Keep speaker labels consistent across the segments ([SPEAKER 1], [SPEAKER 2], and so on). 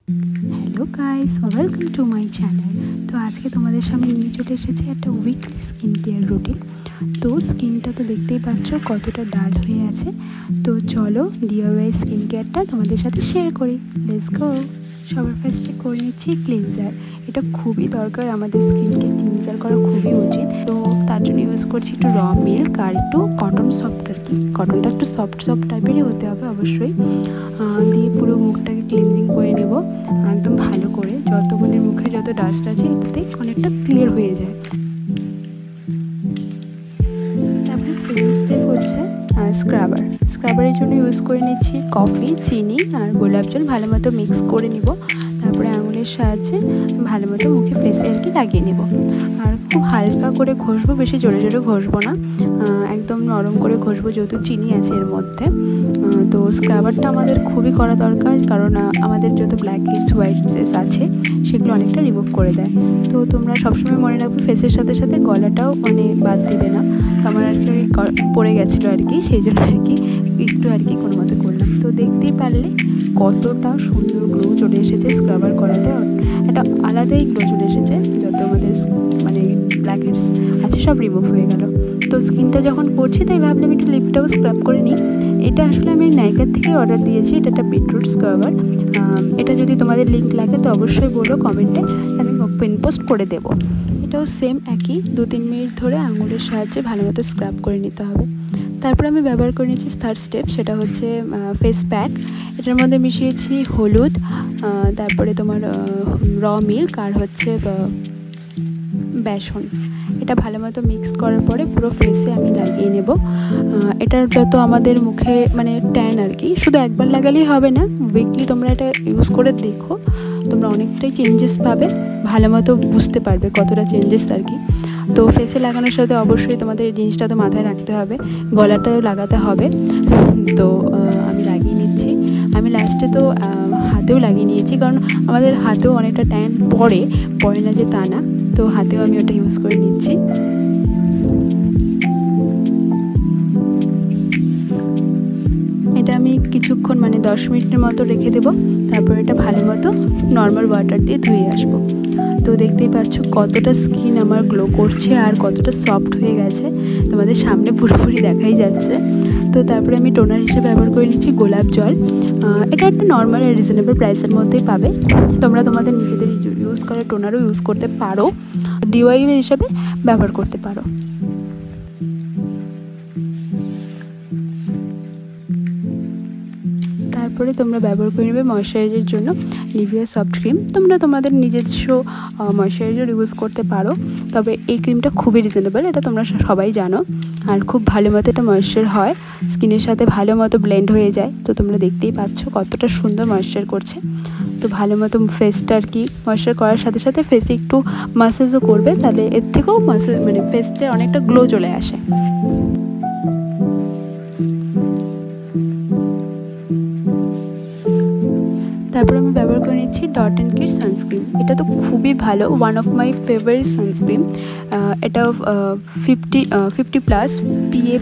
[SPEAKER 1] Hello guys, welcome to my channel. তো আজকে তোমাদের সামনে নিয়ে চলে এসেছি একটা উইকলি স্কিন কেয়ার রুটিন। তো স্কিনটা তো দেখতেই পাচ্ছ কতটা ডাল হয়ে আছে। তো চলো ডিআইওয়াই স্কিন কেয়ারটা তোমাদের সাথে শেয়ার করি। Let's go. সবার ফার্স্টে করে নিচ্ছি ক্লিনজার। এটা খুবই দরকার, আমাদের স্কিনকে ক্লিনজার করা খুবই উচিত। তো তার জন্য ইউজ করছি একটু র মিল্ক আর একটু কটন সফট আর কি। কটনটা একটু সফট টাইপেরই হতে হবে অবশ্যই। দিয়ে পুরো মুখটাকে ক্লিনজিং করে নেব একদম ভালো করে, যত মানে মুখে যত ডাস্ট আছে এটাতে অনেকটা ক্লিয়ার হয়ে যায়। তারপরে সেকেন্ড স্টেপ হচ্ছে স্ক্রাবারের জন্য ইউজ করে নিচ্ছি কফি, চিনি আর গোলাপ জল ভালো মতো মিক্স করে নিব। তারপরে আঙুলের সাহায্যে ভালো মতো মুখে ফেসে আর কি লাগিয়ে নেব। আর খুব হালকা করে ঘষবো, বেশি জোরে জোরে ঘষবো না, একদম নরম করে ঘষবো যেহেতু চিনি আছে এর মধ্যে। তো স্ক্রাবারটা আমাদের খুবই করা দরকার, কারণ আমাদের যত ব্ল্যাক হেডস হোয়াইট হেডস আছে সেগুলো অনেকটা রিমুভ করে দেয়। তো তোমরা সবসময় মনে রাখবে ফেসের সাথে সাথে গলাটাও মানে বাদ দিবে না। তো আমার আর কি পড়ে গেছিলো আর কি, সেই জন্য আর কি একটু আর কি কোনো মতো করলাম। তো দেখতেই পারলে কতটা সুন্দর গ্লো চলে এসেছে স্ক্রাবার করাতে, একটা আলাদাই গ্লো চলে এসেছে। যত আমাদের মানে ব্ল্যাক হেডস আছে সব রিমুভ হয়ে গেল। তো স্কিনটা যখন করছি তাই ভাবলাম একটু লিপটাও স্ক্রাব করে নিই। এটা আসলে আমি নাইকার থেকে অর্ডার দিয়েছি, এটা একটা বিটরুট স্ক্রাবার। এটা যদি তোমাদের লিঙ্ক লাগে তো অবশ্যই বলো কমেন্টে, আমি পিন পোস্ট করে দেবো। এটাও সেম একই 2-3 মিনিট ধরে আঙুলের সাহায্যে ভালো মতো স্ক্রাব করে নিতে হবে। তারপরে আমি ব্যবহার করে নিয়েছি থার্ড স্টেপ, সেটা হচ্ছে ফেস প্যাক। এটার মধ্যে মিশিয়েছি হলুদ, তারপরে তোমার র মিল্ক আর হচ্ছে বেসন। এটা ভালো মতো মিক্স করার পরে পুরো ফেসে আমি লাগিয়ে নেব। এটার যত আমাদের মুখে মানে ট্যান আর কি, শুধু একবার লাগালেই হবে না, উইকলি তোমরা এটা ইউজ করে দেখো, তোমরা অনেকটাই চেঞ্জেস পাবে, ভালো মতো বুঝতে পারবে কতটা চেঞ্জেস আর কি। তো ফেসে লাগানোর সাথে অবশ্যই তোমাদের এই জিনিসটা তো মাথায় রাখতে হবে, গলাটাও লাগাতে হবে। তো আমি লাগিয়ে নিচ্ছি। আমি লাস্টে তো হাতেও লাগিয়ে নিয়েছি, কারণ আমাদের হাতেও অনেকটা ট্যান পড়ে না যে তা না। তো হাতেও আমি ওটা ইউজ করে নিচ্ছি। এটা আমি কিছুক্ষণ মানে 10 মিনিটের মতো রেখে দেবো। তারপর এটা ভালো মতো নর্মাল ওয়াটার দিয়ে ধুয়ে আসবো। তো দেখতেই পাচ্ছ কতটা স্কিন আমার গ্লো করছে আর কতটা সফট হয়ে গেছে, তোমাদের সামনে পুরোপুরি দেখাই যাচ্ছে। তো তারপরে আমি টোনার হিসেবে ব্যবহার করে নিচ্ছি গোলাপ জল। এটা একটা নর্মাল আর রিজনেবল প্রাইসের মধ্যেই পাবে। তোমরা তোমাদের নিজেদের ইউজ করা টোনারও ইউজ করতে পারো, ডিআইওয়াই হিসাবে ব্যবহার করতে পারো। তারপরে তোমরা ব্যবহার করে নেবে ময়শ্চারাইজারের জন্য নিভিয়া সফট ক্রিম। তোমরা তোমাদের নিজস্ব ময়শ্চারাইজার ইউজ করতে পারো, তবে এই ক্রিমটা খুবই রিজনেবল, এটা তোমরা সবাই জানো। আর খুব ভালো মতো এটা ময়শ্চার হয়, স্কিনের সাথে ভালো মতো ব্লেন্ড হয়ে যায়। তো তোমরা দেখতেই পাচ্ছ কতটা সুন্দর ময়শ্চার করছে। তো ভালো মতো ফেসটা আর কি ময়শ্চার করার সাথে সাথে ফেসে একটু মাসাজও করবে, তাহলে এর থেকেও মাসাজ মানে ফেসটা অনেকটা গ্লো চলে আসে। তারপর আমি ব্যবহার করে নিচ্ছি ডট অ্যান্ড কির সানস্ক্রিন। এটা তো খুবই ভালো, one of my favourite sunscreen. এটা 50+ PA+++,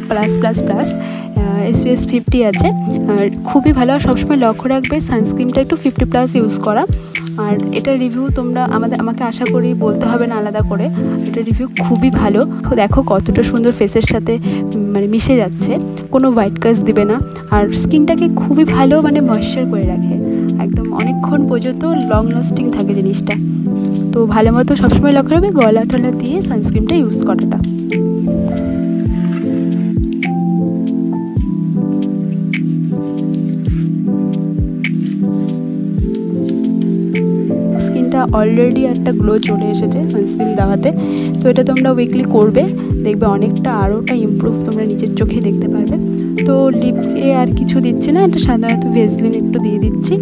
[SPEAKER 1] SPF 50 আছে, আর খুবই ভালো। আর সবসময় লক্ষ্য রাখবে সানস্ক্রিনটা একটু 50+ ইউজ করা। আর এটার রিভিউ তোমরা আমাকে আশা করি বলতে হবে না আলাদা করে, এটার রিভিউ খুবই ভালো। দেখো কতটা সুন্দর ফেসের সাথে মানে মিশে যাচ্ছে, কোনো হোয়াইট কাস্ট দিবে না, আর স্কিনটাকে খুবই ভালো মানে ময়েশ্চার করে রাখে, একদম অনেকক্ষণ পর্যন্ত লং লাস্টিং থাকে জিনিসটা। তো ভালো মতো সবসময় লক্ষ্য রাখবে গলা টলা দিয়ে সানস্ক্রিনটা ইউজ করাটা। স্কিনটা অলরেডি একটা গ্লো চলে এসেছে সানস্ক্রিন দেওয়াতে। তো এটা তোমরা উইকলি করবে, দেখবে অনেকটা আরোটা ইমপ্রুভ তোমরা নিজের চোখে দেখতে পারবে। তো লিপে আর কিছু দিচ্ছি না, এটা সাধারণত ভেসলিন একটু দিয়ে দিচ্ছি।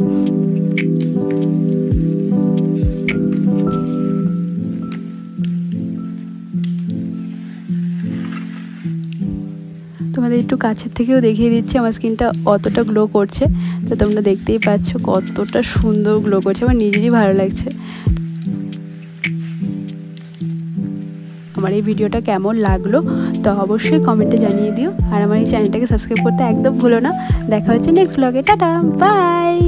[SPEAKER 1] তোমাদের একটু কাছের থেকেও দেখিয়ে দিচ্ছি আমার স্কিনটা অতটা গ্লো করছে। তো তোমরা দেখতেই পাচ্ছ কতটা সুন্দর গ্লো করছে, আমার নিজেরই ভালো লাগছে। আমার এই ভিডিওটা কেমন লাগলো তো অবশ্যই কমেন্টে জানিয়ে দিও, আর আমার এই চ্যানেলটাকে সাবস্ক্রাইব করতে একদম ভুলো না। দেখা হচ্ছে নেক্সট ব্লগে, টাটা বাই।